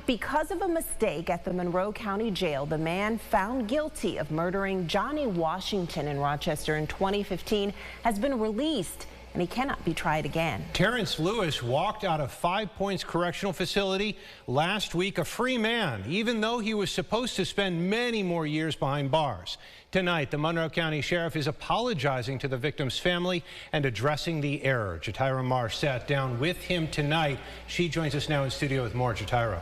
Because of a mistake at the Monroe County Jail, the man found guilty of murdering Johnny Washington in Rochester in 2015 has been released, and he cannot be tried again. Terrence Lewis walked out of 5 Points Correctional Facility last week a free man, even though he was supposed to spend many more years behind bars. Tonight, the Monroe County Sheriff is apologizing to the victim's family and addressing the error. Jatira Marsh sat down with him tonight. She joins us now in studio with more. Jatira.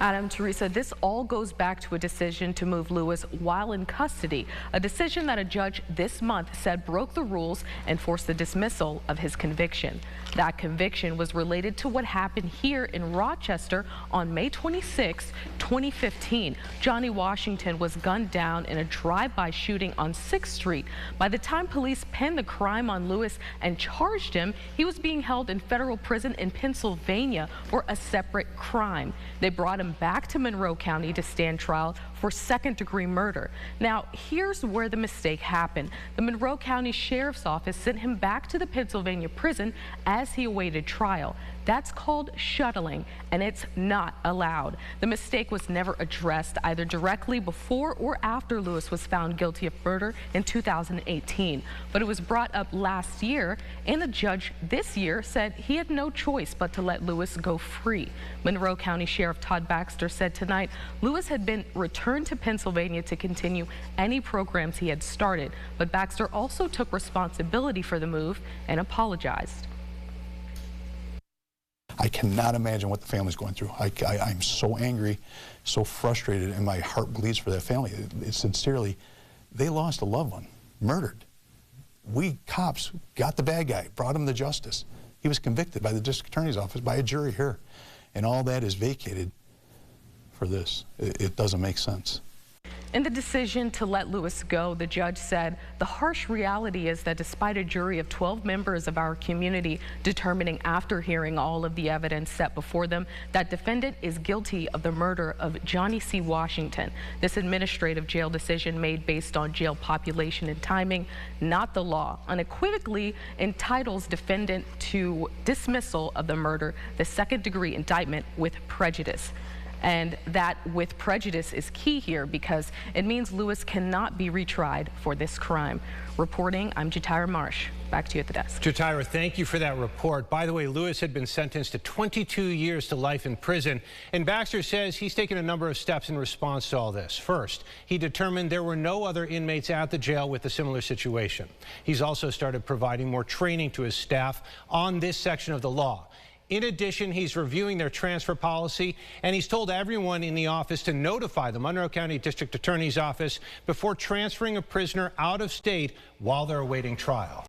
Adam, Teresa, this all goes back to a decision to move Lewis while in custody, a decision that a judge this month said broke the rules and forced the dismissal of his conviction. That conviction was related to what happened here in Rochester on May 26, 2015. Johnny Washington was gunned down in a drive-by shooting on 6th Street. By the time police pinned the crime on Lewis and charged him, he was being held in federal prison in Pennsylvania for a separate crime. They brought him back to Monroe County to stand trial for second-degree murder. Now, here's where the mistake happened. The Monroe County Sheriff's Office sent him back to the Pennsylvania prison as he awaited trial. That's called shuttling, and it's not allowed. The mistake was never addressed either directly before or after Lewis was found guilty of murder in 2018. But it was brought up last year, and a judge this year said he had no choice but to let Lewis go free. Monroe County Sheriff Todd Baxter said tonight Lewis had been returned to Pennsylvania to continue any programs he had started, but Baxter also took responsibility for the move and apologized. I cannot imagine what the family's going through. I'm so angry, so frustrated, and my heart bleeds for that family. Sincerely, they lost a loved one, murdered. We cops got the bad guy, brought him to justice. He was convicted by the district attorney's office, by a jury here. And all that is vacated for this. It doesn't make sense. In the decision to let Lewis go, the judge said, the harsh reality is that despite a jury of 12 members of our community determining after hearing all of the evidence set before them that defendant is guilty of the murder of Johnny C. Washington. This administrative jail decision made based on jail population and timing, not the law, unequivocally entitles defendant to dismissal of the murder, the second-degree indictment with prejudice. And that with prejudice is key here because it means Lewis cannot be retried for this crime. Reporting, I'm Jatira Marsh. Back to you at the desk. Jatira, thank you for that report. By the way, Lewis had been sentenced to 22 years to life in prison, and Baxter says he's taken a number of steps in response to all this. First, he determined there were no other inmates at the jail with a similar situation. He's also started providing more training to his staff on this section of the law. In addition, he's reviewing their transfer policy, and he's told everyone in the office to notify the Monroe County District Attorney's Office before transferring a prisoner out of state while they're awaiting trial.